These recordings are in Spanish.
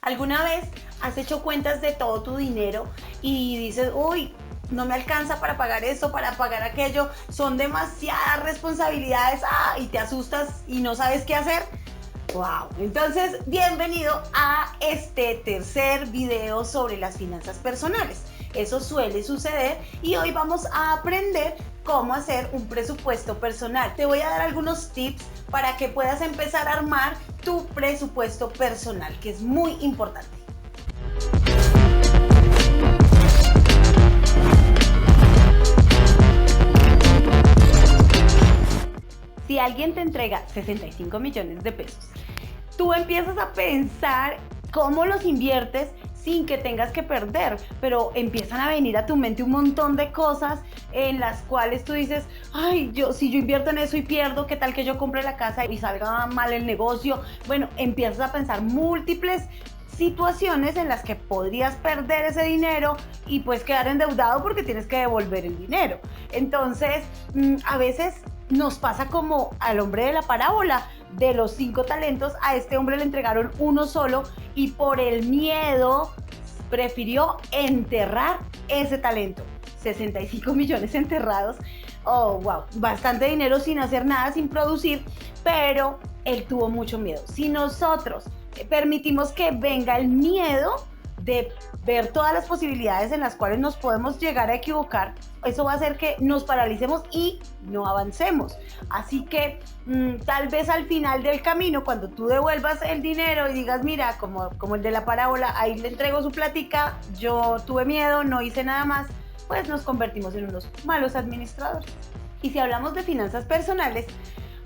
¿Alguna vez has hecho cuentas de todo tu dinero y dices, uy, no me alcanza para pagar esto, para pagar aquello, son demasiadas responsabilidades, y te asustas y no sabes qué hacer? ¡Wow! Entonces, bienvenido a este tercer video sobre las finanzas personales. Eso suele suceder y hoy vamos a aprender cómo hacer un presupuesto personal. Te voy a dar algunos tips para que puedas empezar a armar tu presupuesto personal, que es muy importante. Si alguien te entrega 65 millones de pesos, tú empiezas a pensar cómo los inviertes sin que tengas que perder, pero empiezan a venir a tu mente un montón de cosas en las cuales tú dices, ay, si yo invierto en eso y pierdo, ¿qué tal que yo compre la casa y salga mal el negocio? Bueno, empiezas a pensar múltiples situaciones en las que podrías perder ese dinero y pues quedar endeudado porque tienes que devolver el dinero. Entonces, a veces nos pasa como al hombre de la parábola. De los 5 talentos, a este hombre le entregaron uno solo y por el miedo prefirió enterrar ese talento. 65 millones enterrados. Oh, wow, bastante dinero sin hacer nada, sin producir, pero él tuvo mucho miedo. Si nosotros permitimos que venga el miedo de ver todas las posibilidades en las cuales nos podemos llegar a equivocar, eso va a hacer que nos paralicemos y no avancemos. Así que tal vez al final del camino, cuando tú devuelvas el dinero y digas, mira, como el de la parábola, ahí le entrego su plática, yo tuve miedo, no hice nada más, pues nos convertimos en unos malos administradores. Y si hablamos de finanzas personales,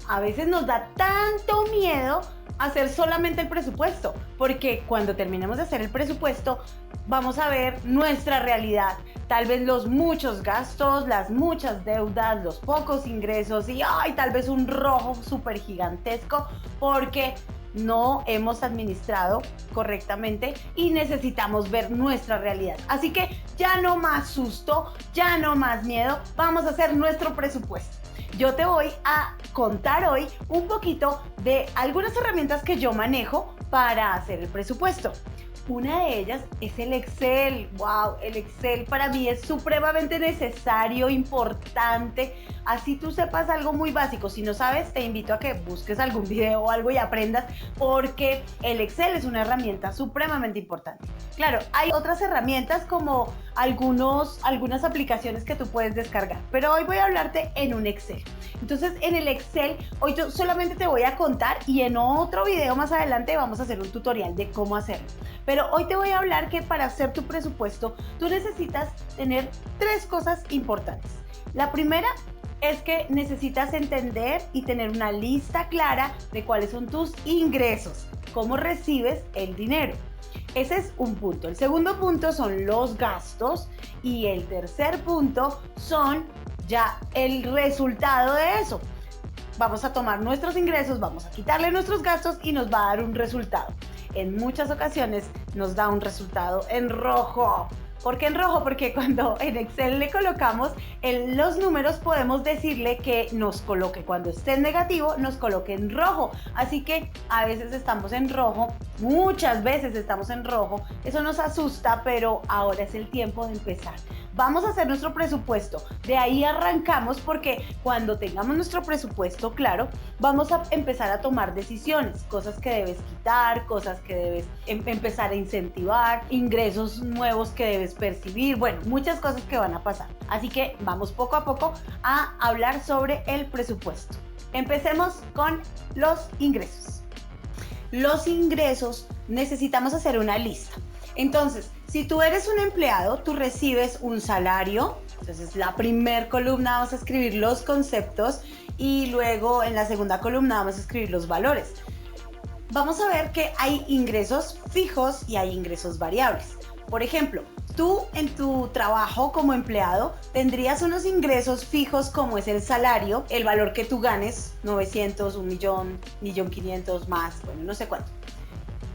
a veces nos da tanto miedo hacer solamente el presupuesto, porque cuando terminemos de hacer el presupuesto vamos a ver nuestra realidad, tal vez los muchos gastos, las muchas deudas, los pocos ingresos y tal vez un rojo súper gigantesco porque no hemos administrado correctamente y necesitamos ver nuestra realidad. Así que ya no más susto, ya no más miedo, vamos a hacer nuestro presupuesto. Yo te voy a contar hoy un poquito de algunas herramientas que yo manejo para hacer el presupuesto. Una de ellas es el Excel. ¡Wow! El Excel para mí es supremamente necesario, importante. Así tú sepas algo muy básico. Si no sabes, te invito a que busques algún video o algo y aprendas, porque el Excel es una herramienta supremamente importante. Claro, hay otras herramientas como algunas aplicaciones que tú puedes descargar, pero hoy voy a hablarte en un Excel. Entonces, en el Excel, hoy yo solamente te voy a contar y en otro video más adelante vamos a hacer un tutorial de cómo hacerlo. Pero hoy te voy a hablar que para hacer tu presupuesto, tú necesitas tener 3 cosas importantes. La primera es que necesitas entender y tener una lista clara de cuáles son tus ingresos, cómo recibes el dinero. Ese es un punto. El segundo punto son los gastos y el tercer punto son ya el resultado de eso. Vamos a tomar nuestros ingresos, vamos a quitarle nuestros gastos y nos va a dar un resultado. En muchas ocasiones nos da un resultado en rojo. ¿Por qué en rojo? Porque cuando en Excel le colocamos los números, podemos decirle que nos coloque, cuando esté en negativo, nos coloque en rojo. Así que a veces estamos en rojo, muchas veces estamos en rojo. Eso nos asusta, pero ahora es el tiempo de empezar. Vamos a hacer nuestro presupuesto. De ahí arrancamos porque cuando tengamos nuestro presupuesto claro, vamos a empezar a tomar decisiones, cosas que debes quitar, cosas que debes empezar a incentivar, ingresos nuevos que debes percibir, bueno, muchas cosas que van a pasar. Así que vamos poco a poco a hablar sobre el presupuesto. Empecemos con los ingresos. Los ingresos necesitamos hacer una lista. Entonces, si tú eres un empleado, tú recibes un salario. Entonces, la primera columna vamos a escribir los conceptos y luego en la segunda columna vamos a escribir los valores. Vamos a ver que hay ingresos fijos y hay ingresos variables. Por ejemplo, tú en tu trabajo como empleado tendrías unos ingresos fijos como es el salario, el valor que tú ganes, 900, 1 millón, 1.500.000 más, bueno, no sé cuánto.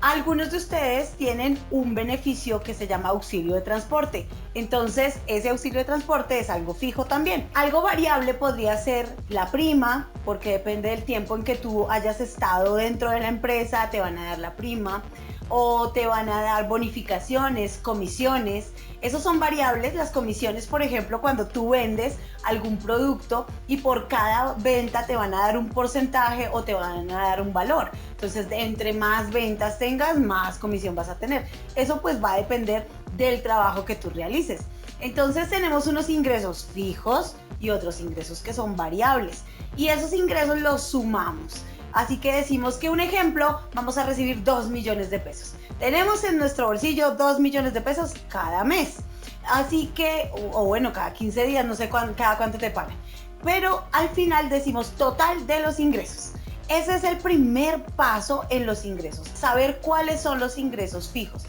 Algunos de ustedes tienen un beneficio que se llama auxilio de transporte. Entonces, ese auxilio de transporte es algo fijo también. Algo variable podría ser la prima, porque depende del tiempo en que tú hayas estado dentro de la empresa, te van a dar la prima. o te van a dar bonificaciones, comisiones. Esos son variables. Las comisiones, por ejemplo, cuando tú vendes algún producto y por cada venta te van a dar un porcentaje o te van a dar un valor. Entonces, entre más ventas tengas, más comisión vas a tener. Eso pues va a depender del trabajo que tú realices. Entonces tenemos unos ingresos fijos y otros ingresos que son variables. Y esos ingresos los sumamos. Así que decimos que un ejemplo, vamos a recibir 2 millones de pesos. Tenemos en nuestro bolsillo 2 millones de pesos cada mes. Así que, o bueno, cada 15 días, no sé cada cuánto te pagan. Pero al final decimos total de los ingresos. Ese es el primer paso en los ingresos, saber cuáles son los ingresos fijos.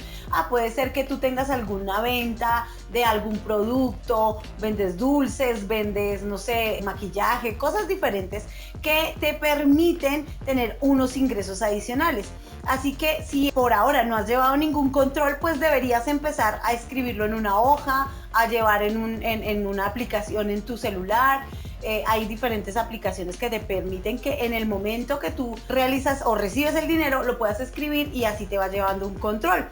Puede ser que tú tengas alguna venta de algún producto, vendes dulces, vendes, no sé, maquillaje, cosas diferentes que te permiten tener unos ingresos adicionales. Así que si por ahora no has llevado ningún control, pues deberías empezar a escribirlo en una hoja, a llevar en una aplicación en tu celular. Hay diferentes aplicaciones que te permiten que en el momento que tú realizas o recibes el dinero lo puedas escribir y así te va llevando un control.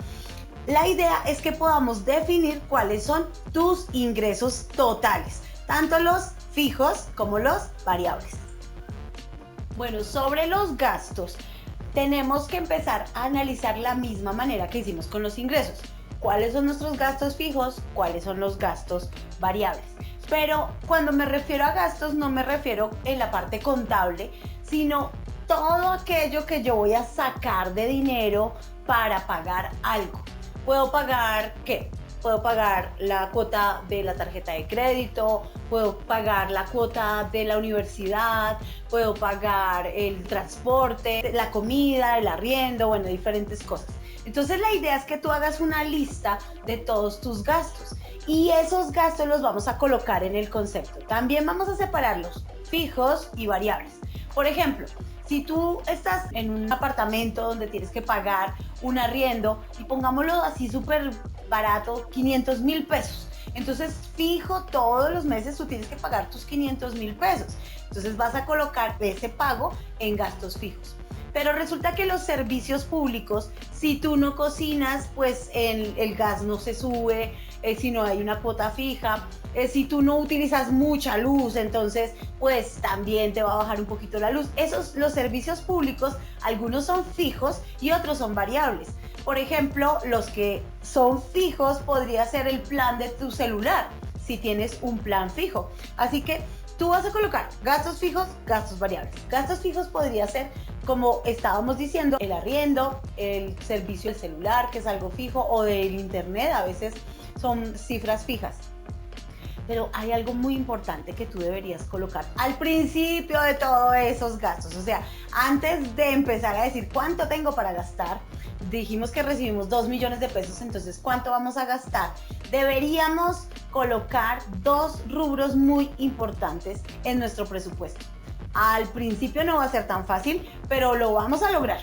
La idea es que podamos definir cuáles son tus ingresos totales, tanto los fijos como los variables. Bueno, sobre los gastos, tenemos que empezar a analizar la misma manera que hicimos con los ingresos. ¿Cuáles son nuestros gastos fijos? ¿Cuáles son los gastos variables? Pero cuando me refiero a gastos, no me refiero en la parte contable, sino todo aquello que yo voy a sacar de dinero para pagar algo. ¿Puedo pagar qué? Puedo pagar la cuota de la tarjeta de crédito, puedo pagar la cuota de la universidad, puedo pagar el transporte, la comida, el arriendo, bueno, diferentes cosas. Entonces la idea es que tú hagas una lista de todos tus gastos y esos gastos los vamos a colocar en el concepto. También vamos a separarlos fijos y variables. Por ejemplo, si tú estás en un apartamento donde tienes que pagar un arriendo y pongámoslo así súper barato, 500,000 pesos. Entonces fijo, todos los meses tú tienes que pagar tus 500,000 pesos. Entonces vas a colocar ese pago en gastos fijos. Pero resulta que los servicios públicos, si tú no cocinas, pues el gas no se sube, si no hay una cuota fija, si tú no utilizas mucha luz, entonces pues también te va a bajar un poquito la luz. Los servicios públicos, algunos son fijos y otros son variables. Por ejemplo, los que son fijos podría ser el plan de tu celular, si tienes un plan fijo. Así que tú vas a colocar gastos fijos, gastos variables. Gastos fijos podría ser, como estábamos diciendo, el arriendo, el servicio del celular, que es algo fijo, o del internet, a veces son cifras fijas. Pero hay algo muy importante que tú deberías colocar al principio de todos esos gastos. O sea, antes de empezar a decir cuánto tengo para gastar, dijimos que recibimos 2 millones de pesos, entonces ¿cuánto vamos a gastar? Deberíamos colocar dos rubros muy importantes en nuestro presupuesto. Al principio no va a ser tan fácil, pero lo vamos a lograr.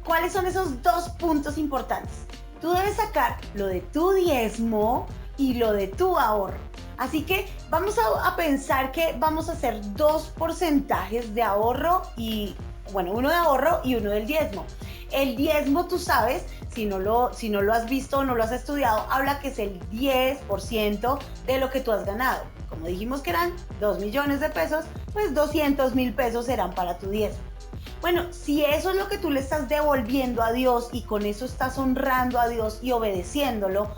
¿Cuáles son esos dos puntos importantes? Tú debes sacar lo de tu diezmo y lo de tu ahorro. Así que vamos a pensar que vamos a hacer dos porcentajes de ahorro y, bueno, uno de ahorro y uno del diezmo. El diezmo, tú sabes, si no lo has visto o no lo has estudiado, habla que es el 10% de lo que tú has ganado. Como dijimos que eran 2 millones de pesos, pues 200,000 pesos serán para tu diezmo. Bueno, si eso es lo que tú le estás devolviendo a Dios y con eso estás honrando a Dios y obedeciéndolo,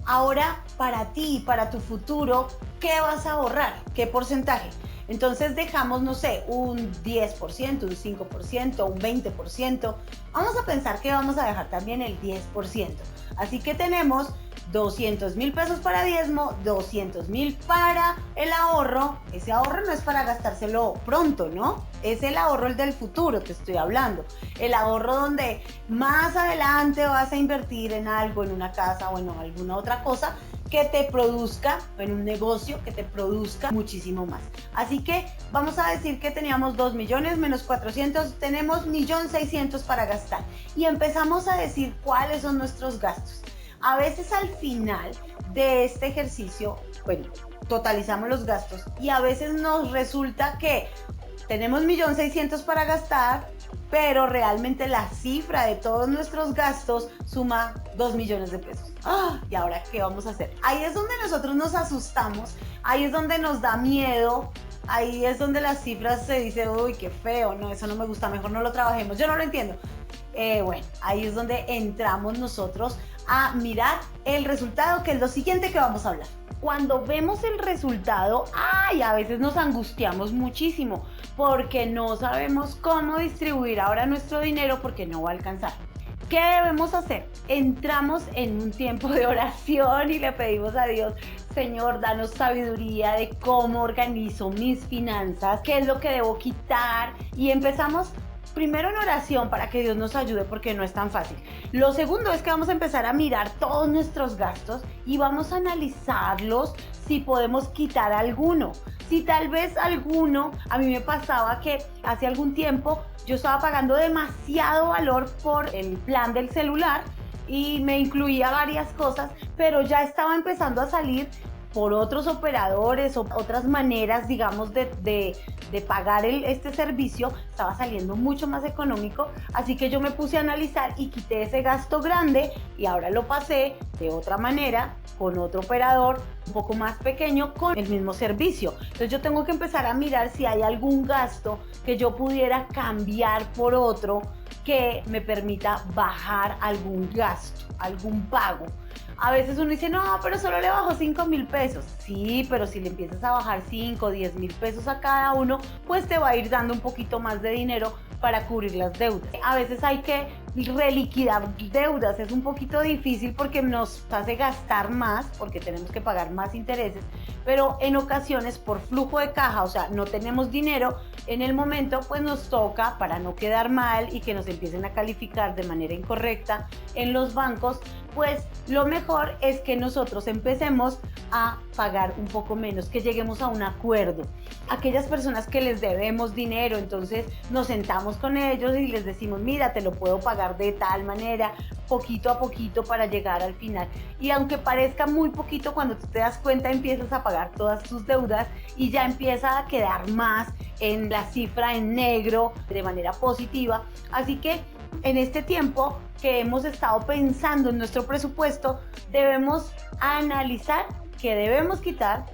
ahora para ti, para tu futuro, ¿qué vas a ahorrar? ¿Qué porcentaje? Entonces dejamos, no sé, un 10%, un 5%, un 20%. Vamos a pensar que vamos a dejar también el 10%. Así que tenemos 200,000 pesos para diezmo, 200,000 para el ahorro. Ese ahorro no es para gastárselo pronto, ¿no? Es el ahorro el del futuro, te estoy hablando. El ahorro donde más adelante vas a invertir en algo, en una casa o en alguna otra cosa que te produzca, en un negocio que te produzca muchísimo más. Así que vamos a decir que teníamos 2 millones menos 400, tenemos 1.600.000 para gastar. Y empezamos a decir cuáles son nuestros gastos. A veces al final de este ejercicio, bueno, totalizamos los gastos y a veces nos resulta que tenemos 1.600.000 para gastar, pero realmente la cifra de todos nuestros gastos suma 2 millones de pesos. ¡Ah! ¿Y ahora qué vamos a hacer? Ahí es donde nosotros nos asustamos, ahí es donde nos da miedo, ahí es donde las cifras se dice, uy, qué feo, no, eso no me gusta, mejor no lo trabajemos, yo no lo entiendo. Bueno, ahí es donde entramos nosotros a mirar el resultado, que es lo siguiente que vamos a hablar. Cuando vemos el resultado, a veces nos angustiamos muchísimo porque no sabemos cómo distribuir ahora nuestro dinero porque no va a alcanzar. ¿Qué debemos hacer? Entramos en un tiempo de oración y le pedimos a Dios, Señor, danos sabiduría de cómo organizo mis finanzas, qué es lo que debo quitar, y empezamos primero en oración para que Dios nos ayude porque no es tan fácil. Lo segundo es que vamos a empezar a mirar todos nuestros gastos y vamos a analizarlos si podemos quitar alguno. Si tal vez alguno, a mí me pasaba que hace algún tiempo yo estaba pagando demasiado valor por el plan del celular y me incluía varias cosas, pero ya estaba empezando a salir por otros operadores o otras maneras, digamos, de pagar este servicio, estaba saliendo mucho más económico, así que yo me puse a analizar y quité ese gasto grande y ahora lo pasé de otra manera, con otro operador un poco más pequeño, con el mismo servicio. Entonces yo tengo que empezar a mirar si hay algún gasto que yo pudiera cambiar por otro que me permita bajar algún gasto, algún pago. A veces uno dice, no, pero solo le bajo 5,000 pesos. Sí, pero si le empiezas a bajar 5, 10 mil pesos a cada uno, pues te va a ir dando un poquito más de dinero para cubrir las deudas. A veces hay que reliquidar deudas, es un poquito difícil porque nos hace gastar más, porque tenemos que pagar más intereses, pero en ocasiones por flujo de caja, o sea, no tenemos dinero en el momento, pues nos toca, para no quedar mal y que nos empiecen a calificar de manera incorrecta en los bancos, pues lo mejor es que nosotros empecemos a pagar un poco menos, que lleguemos a un acuerdo. Aquellas personas que les debemos dinero, entonces nos sentamos con ellos y les decimos, mira, te lo puedo pagar de tal manera, poquito a poquito para llegar al final. Y aunque parezca muy poquito, cuando tú te das cuenta empiezas a pagar todas tus deudas y ya empieza a quedar más en la cifra en negro de manera positiva. Así que en este tiempo que hemos estado pensando en nuestro presupuesto, debemos analizar qué debemos quitar,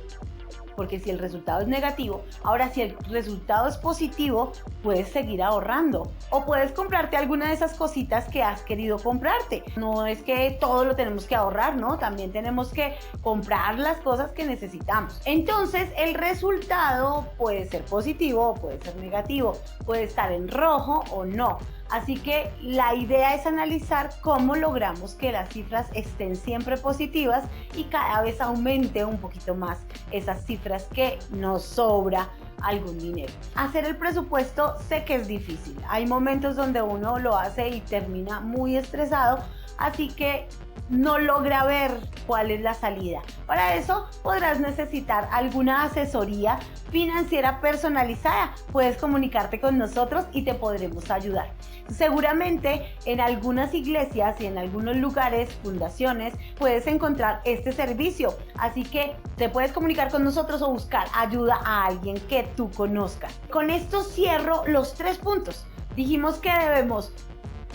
porque si el resultado es negativo, ahora si el resultado es positivo, puedes seguir ahorrando o puedes comprarte alguna de esas cositas que has querido comprarte. No es que todo lo tenemos que ahorrar, ¿no? También tenemos que comprar las cosas que necesitamos. Entonces el resultado puede ser positivo o puede ser negativo, puede estar en rojo o no. Así que la idea es analizar cómo logramos que las cifras estén siempre positivas y cada vez aumente un poquito más esas cifras que nos sobra algún dinero. Hacer el presupuesto sé que es difícil. Hay momentos donde uno lo hace y termina muy estresado, así que no logra ver cuál es la salida. Para eso podrás necesitar alguna asesoría financiera personalizada. Puedes comunicarte con nosotros y te podremos ayudar. Seguramente en algunas iglesias y en algunos lugares, fundaciones, puedes encontrar este servicio. Así que te puedes comunicar con nosotros o buscar ayuda a alguien que tú conozcas. Con esto cierro los 3 puntos. Dijimos que debemos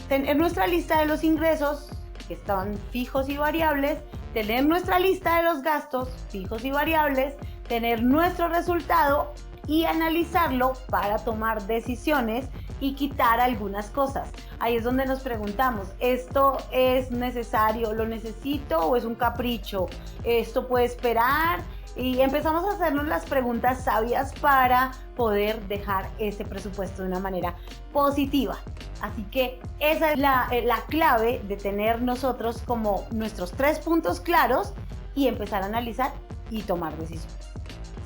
tener nuestra lista de los ingresos, que están fijos y variables, tener nuestra lista de los gastos fijos y variables, tener nuestro resultado y analizarlo para tomar decisiones y quitar algunas cosas. Ahí es donde nos preguntamos, ¿esto es necesario? ¿Lo necesito o es un capricho? ¿Esto puede esperar? Y empezamos a hacernos las preguntas sabias para poder dejar ese presupuesto de una manera positiva. Así que esa es la clave de tener nosotros como nuestros 3 puntos claros y empezar a analizar y tomar decisiones.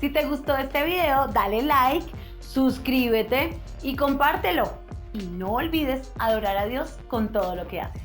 Si te gustó este video, dale like, suscríbete y compártelo. Y no olvides adorar a Dios con todo lo que haces.